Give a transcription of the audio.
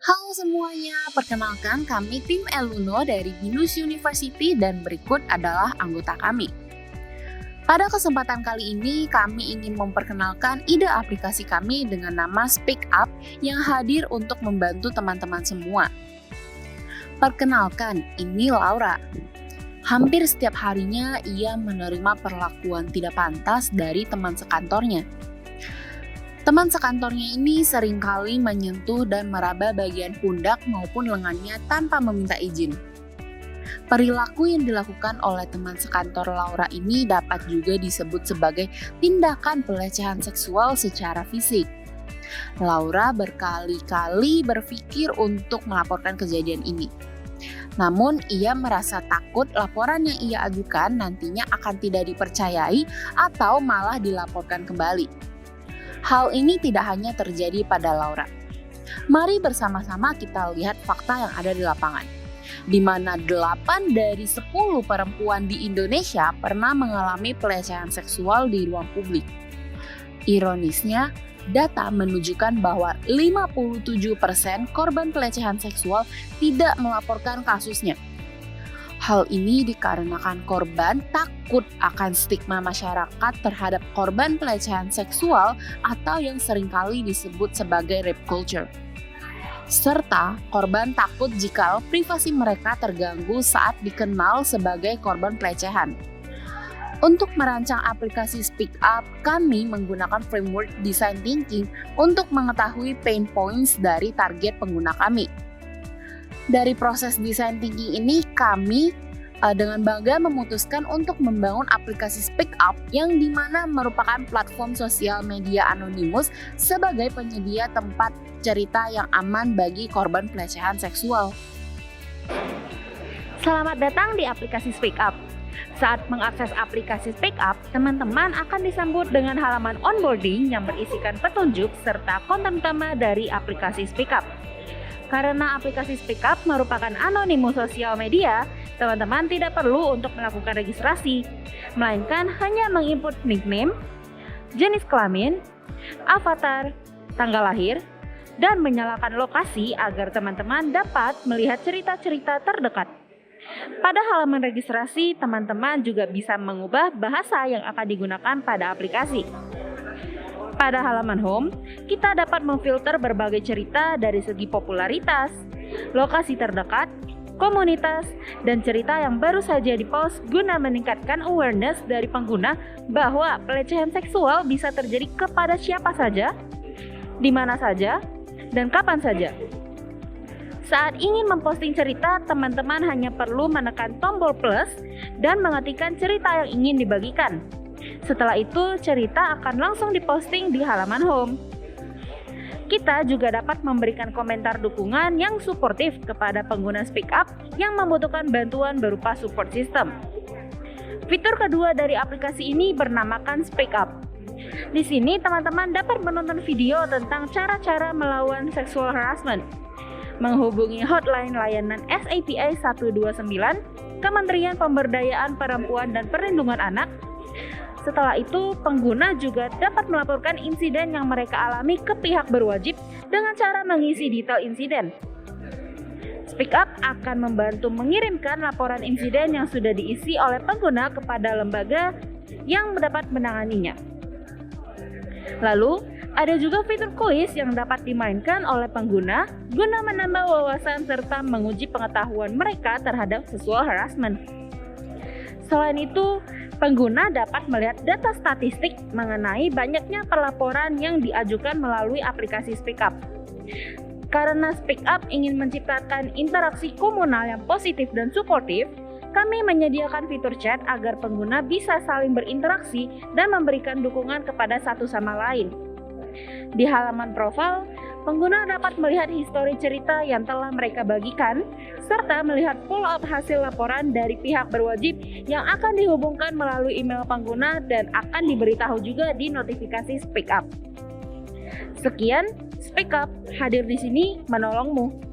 Halo semuanya, perkenalkan kami tim Eluno dari Binus University dan berikut adalah anggota kami. Pada kesempatan kali ini, kami ingin memperkenalkan ide aplikasi kami dengan nama Speak Up yang hadir untuk membantu teman-teman semua. Perkenalkan, ini Laura. Hampir setiap harinya ia menerima perlakuan tidak pantas dari teman sekantornya. Teman sekantornya ini seringkali menyentuh dan meraba bagian pundak maupun lengannya tanpa meminta izin. Perilaku yang dilakukan oleh teman sekantor Laura ini dapat juga disebut sebagai tindakan pelecehan seksual secara fisik. Laura berkali-kali berpikir untuk melaporkan kejadian ini. Namun, ia merasa takut laporan yang ia ajukan nantinya akan tidak dipercayai atau malah dilaporkan kembali. Hal ini tidak hanya terjadi pada Laura. Mari bersama-sama kita lihat fakta yang ada di lapangan, di mana 8 dari 10 perempuan di Indonesia pernah mengalami pelecehan seksual di ruang publik. Ironisnya, data menunjukkan bahwa 57% korban pelecehan seksual tidak melaporkan kasusnya. Hal ini dikarenakan korban takut akan stigma masyarakat terhadap korban pelecehan seksual atau yang seringkali disebut sebagai rape culture. Serta korban takut jika privasi mereka terganggu saat dikenal sebagai korban pelecehan. Untuk merancang aplikasi Speak Up, kami menggunakan framework design thinking untuk mengetahui pain points dari target pengguna kami. Dari proses design thinking ini, kami dengan bangga memutuskan untuk membangun aplikasi Speak Up yang dimana merupakan platform sosial media anonimus sebagai penyedia tempat cerita yang aman bagi korban pelecehan seksual. Selamat datang di aplikasi Speak Up. Saat mengakses aplikasi Speak Up, teman-teman akan disambut dengan halaman onboarding yang berisikan petunjuk serta konten utama dari aplikasi Speak Up. Karena aplikasi Speak Up merupakan anonimus sosial media, teman-teman tidak perlu untuk melakukan registrasi, melainkan hanya menginput nickname, jenis kelamin, avatar, tanggal lahir, dan menyalakan lokasi agar teman-teman dapat melihat cerita-cerita terdekat. Pada halaman registrasi, teman-teman juga bisa mengubah bahasa yang akan digunakan pada aplikasi. Pada halaman home, kita dapat memfilter berbagai cerita dari segi popularitas, lokasi terdekat, komunitas, dan cerita yang baru saja dipost guna meningkatkan awareness dari pengguna bahwa pelecehan seksual bisa terjadi kepada siapa saja, di mana saja, dan kapan saja. Saat ingin memposting cerita, teman-teman hanya perlu menekan tombol plus dan mengetikkan cerita yang ingin dibagikan. Setelah itu, cerita akan langsung diposting di halaman home. Kita juga dapat memberikan komentar dukungan yang suportif kepada pengguna Speak Up yang membutuhkan bantuan berupa support system. Fitur kedua dari aplikasi ini bernamakan Speak Up. Di sini, teman-teman dapat menonton video tentang cara-cara melawan sexual harassment, menghubungi hotline layanan SAPI 129, Kementerian Pemberdayaan Perempuan dan Perlindungan Anak. Setelah itu, pengguna juga dapat melaporkan insiden yang mereka alami ke pihak berwajib dengan cara mengisi detail insiden. Speak Up akan membantu mengirimkan laporan insiden yang sudah diisi oleh pengguna kepada lembaga yang dapat menanganinya. Lalu, ada juga fitur kuis yang dapat dimainkan oleh pengguna guna menambah wawasan serta menguji pengetahuan mereka terhadap sexual harassment. Selain itu, pengguna dapat melihat data statistik mengenai banyaknya pelaporan yang diajukan melalui aplikasi Speak Up. Karena Speak Up ingin menciptakan interaksi komunal yang positif dan suportif, kami menyediakan fitur chat agar pengguna bisa saling berinteraksi dan memberikan dukungan kepada satu sama lain. Di halaman profil, pengguna dapat melihat histori cerita yang telah mereka bagikan, serta melihat follow-up hasil laporan dari pihak berwajib yang akan dihubungkan melalui email pengguna dan akan diberitahu juga di notifikasi Speak Up. Sekian, Speak Up hadir di sini menolongmu.